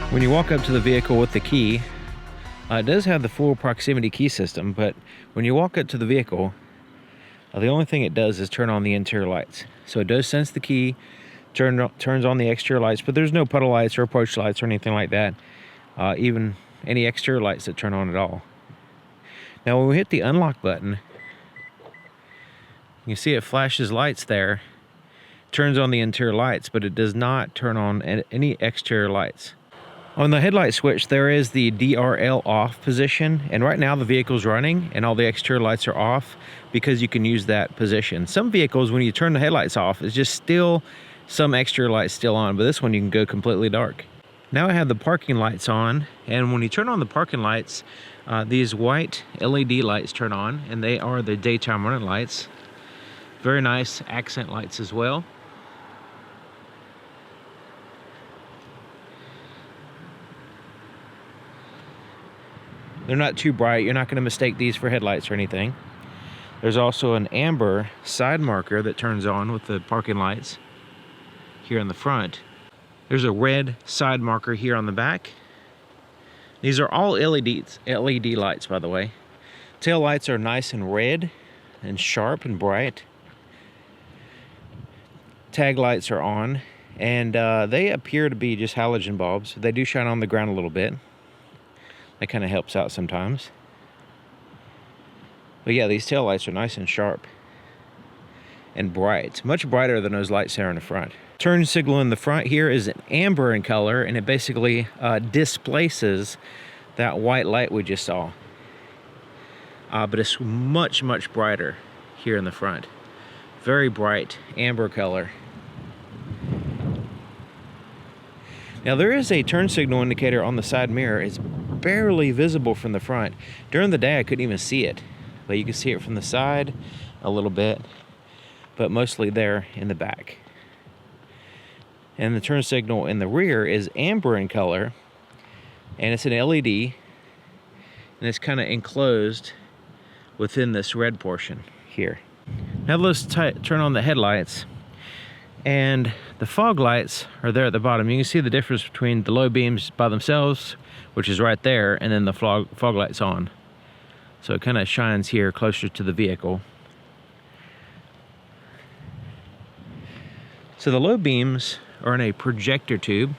When you walk up to the vehicle with the key, it does have the full proximity key system, but when you walk up to the vehicle, the only thing it does is turn on the interior lights. So it does sense the key, turns on the exterior lights, but there's no puddle lights or approach lights or anything like that, even any exterior lights that turn on at all. Now when we hit the unlock button, you see it flashes lights there, turns on the interior lights, but it does not turn on any exterior lights. On the headlight switch, there is the DRL off position, and right now the vehicle's running and all the exterior lights are off because you can use that position. Some vehicles, when you turn the headlights off, it's just still some exterior lights still on, but this one you can go completely dark. Now I have the parking lights on, and when you turn on the parking lights, these white LED lights turn on, and they are the daytime running lights. Very nice accent lights as well. They're not too bright. You're not going to mistake these for headlights or anything. There's also an amber side marker that turns on with the parking lights here in the front. There's a red side marker here on the back. These are all LED lights, by the way. Tail lights are nice and red and sharp and bright. Tag lights are on, and they appear to be just halogen bulbs. They do shine on the ground a little bit. That kind of helps out sometimes. But yeah, these tail lights are nice and sharp and bright, much brighter than those lights there in the front. Turn signal in the front here is an amber in color, and it basically displaces that white light we just saw. But it's much, much brighter here in the front. Very bright amber color. Now there is a turn signal indicator on the side mirror. It's barely visible from the front. During the day I couldn't even see it, but you can see it from the side a little bit, but mostly there in the back. And the turn signal in the rear is amber in color, and it's an LED, and it's kind of enclosed within this red portion here. Now let's turn on the headlights, and the fog lights are there at the bottom. You can see the difference between the low beams by themselves, which is right there, and then the fog lights on. So it kind of shines here closer to the vehicle. So the low beams are in a projector tube.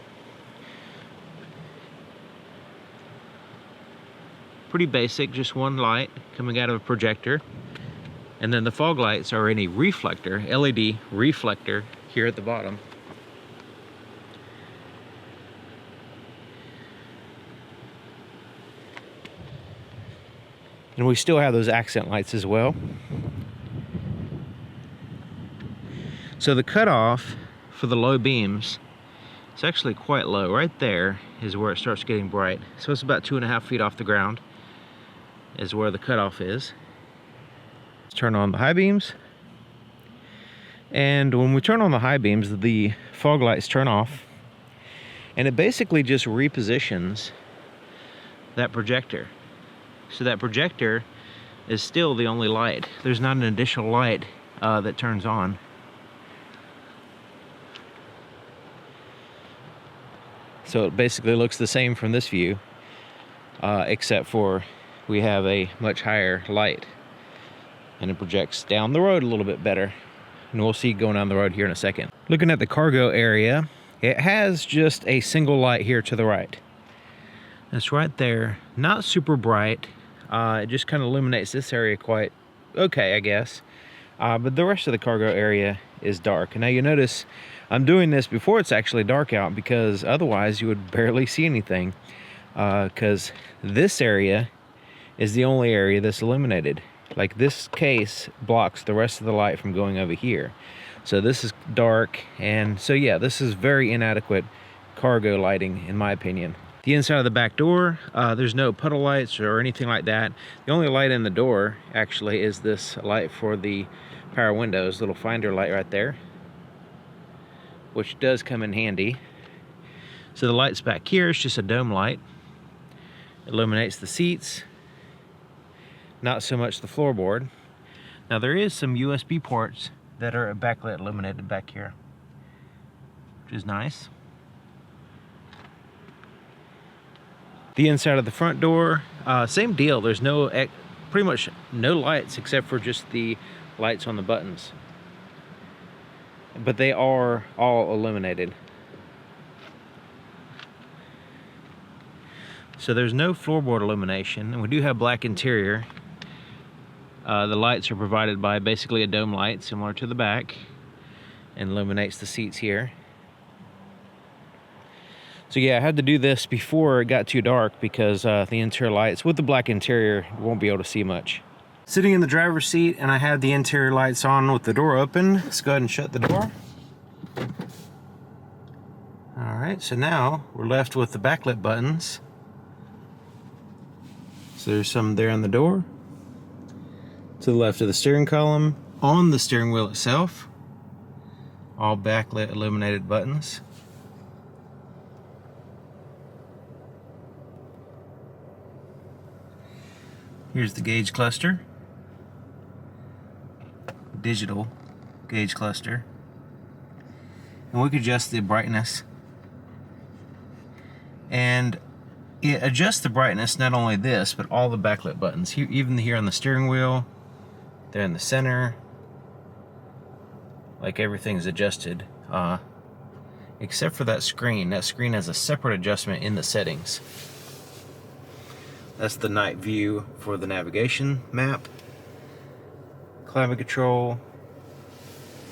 Pretty basic, just one light coming out of a projector. And then the fog lights are in a reflector, LED reflector here at the bottom. And we still have those accent lights as well. So the cutoff for the low beams is actually quite low. Right there is where it starts getting bright. So it's about 2.5 feet off the ground is where the cutoff is. Let's turn on the high beams. And when we turn on the high beams, the fog lights turn off. And it basically just repositions that projector. So that projector is still the only light. There's not an additional light that turns on. So it basically looks the same from this view, except for we have a much higher light. And it projects down the road a little bit better. And we'll see going down the road here in a second. Looking at the cargo area, it has just a single light here to the right. It's right there, not super bright. It just kind of illuminates this area quite okay, I guess. But the rest of the cargo area is dark. And now you notice I'm doing this before it's actually dark out, because otherwise you would barely see anything. Because this area is the only area that's illuminated. Like this case blocks the rest of the light from going over here. So this is dark, and so yeah, this is very inadequate cargo lighting in my opinion. The inside of the back door, there's no puddle lights or anything like that. The only light in the door actually is this light for the power windows, little finder light right there, which does come in handy. So the lights back here is just a dome light. Illuminates the seats, not so much the floorboard. Now there is some USB ports that are backlit illuminated back here, which is nice. The inside of the front door, same deal. There's pretty much no lights except for just the lights on the buttons. But they are all illuminated. So there's no floorboard illumination, and we do have black interior. The lights are provided by basically a dome light similar to the back, and illuminates the seats here. So yeah, I had to do this before it got too dark because the interior lights with the black interior won't be able to see much. Sitting in the driver's seat, and I have the interior lights on with the door open. Let's go ahead and shut the door. All right, so now we're left with the backlit buttons. So there's some there on the door. To the left of the steering column, on the steering wheel itself, all backlit illuminated buttons. Here's the gauge cluster, digital gauge cluster, and we can adjust the brightness, and it adjusts the brightness, not only this but all the backlit buttons here, even here on the steering wheel. They're in the center, like everything's adjusted, except for that screen. That screen has a separate adjustment in the settings. That's the night view for the navigation map. Climate control.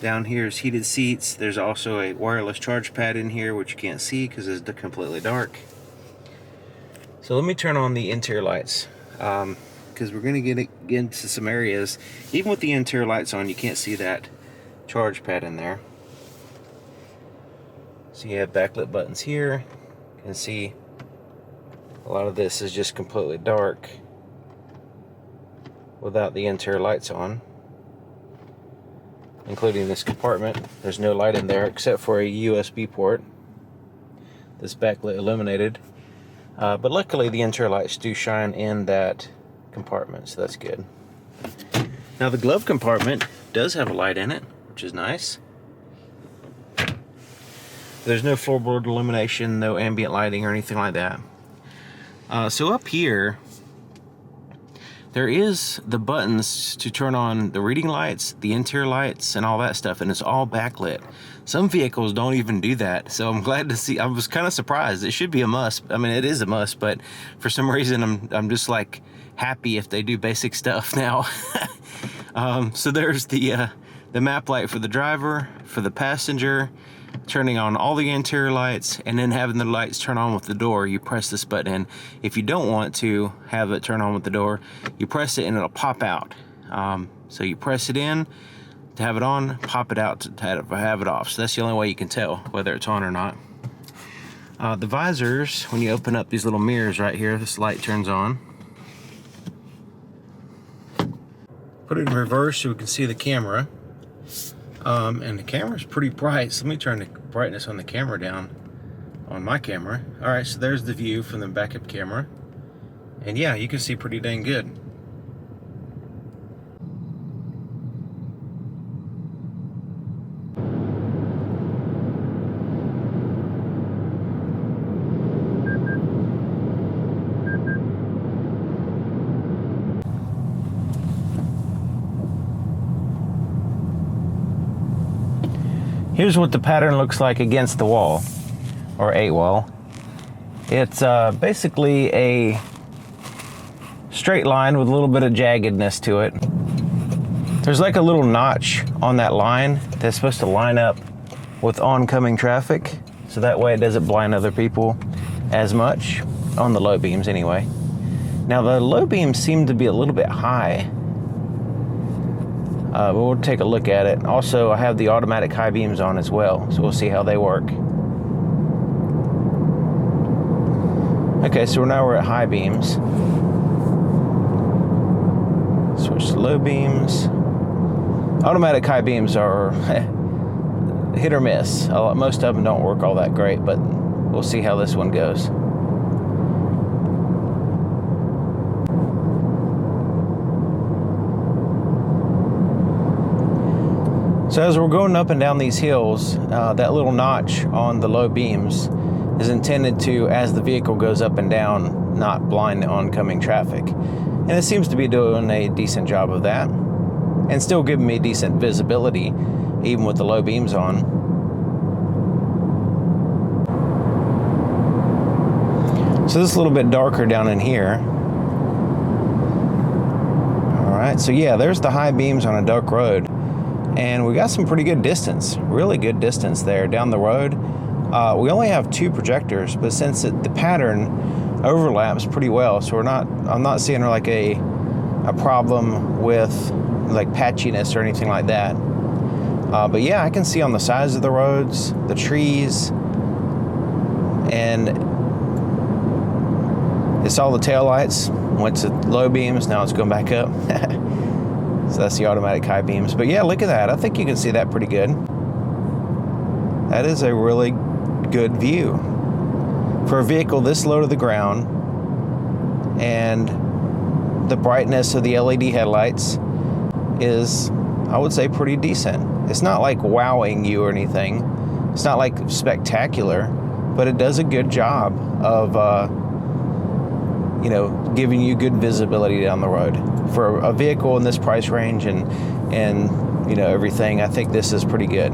Down here is heated seats. There's also a wireless charge pad in here, which you can't see because it's completely dark. So let me turn on the interior lights, because we're going to get into some areas. Even with the interior lights on, you can't see that charge pad in there. So you have backlit buttons here. You can see a lot of this is just completely dark without the interior lights on, including this compartment. There's no light in there except for a USB port. This backlit illuminated, but luckily the interior lights do shine in that compartment, so that's good. Now the glove compartment does have a light in it, which is nice. There's no floorboard illumination, no ambient lighting or anything like that. So up here, there is the buttons to turn on the reading lights, the interior lights, and all that stuff, and it's all backlit. Some vehicles don't even do that, so I'm glad to see. I was kind of surprised. It should be a must. I mean, it is a must, but for some reason, I'm just like happy if they do basic stuff now. So there's the map light for the driver, for the passenger, turning on all the interior lights, and then having the lights turn on with the door. You press this button in. If you don't want to have it turn on with the door, you press it and it'll pop out. So you press it in to have it on, pop it out to have it off. So that's the only way you can tell whether it's on or not. The visors, when you open up these little mirrors right here, this light turns on. Put it in reverse so we can see the camera. And the camera's pretty bright, so let me turn the brightness on the camera down on my camera. All right, so there's the view from the backup camera. And yeah, you can see pretty dang good. Here's what the pattern looks like against the wall, or a wall. It's basically a straight line with a little bit of jaggedness to it. There's like a little notch on that line that's supposed to line up with oncoming traffic, so that way it doesn't blind other people as much, on the low beams anyway. Now the low beams seem to be a little bit high. But we'll take a look at it. Also, I have the automatic high beams on as well, so we'll see how they work. Okay, so now we're at high beams. Switch to low beams. Automatic high beams are hit or miss. Most of them don't work all that great, but we'll see how this one goes. So as we're going up and down these hills, that little notch on the low beams is intended to, as the vehicle goes up and down, not blind oncoming traffic. And it seems to be doing a decent job of that, and still giving me decent visibility even with the low beams on. So this is a little bit darker down in here. All right, so yeah, there's the high beams on a dark road, and we got some pretty good distance, really good distance there down the road. We only have 2 projectors, but since the pattern overlaps pretty well, so I'm not seeing like a problem with like patchiness or anything like that. But yeah, I can see on the sides of the roads, the trees, and it's all the tail lights. Went to low beams, now it's going back up. So that's the automatic high beams. But yeah, look at that. I think you can see that pretty good. That is a really good view for a vehicle this low to the ground, and the brightness of the LED headlights is, I would say, pretty decent. It's not like wowing you or anything. It's not like spectacular, but it does a good job of giving you good visibility down the road for a vehicle in this price range and everything. I think this is pretty good.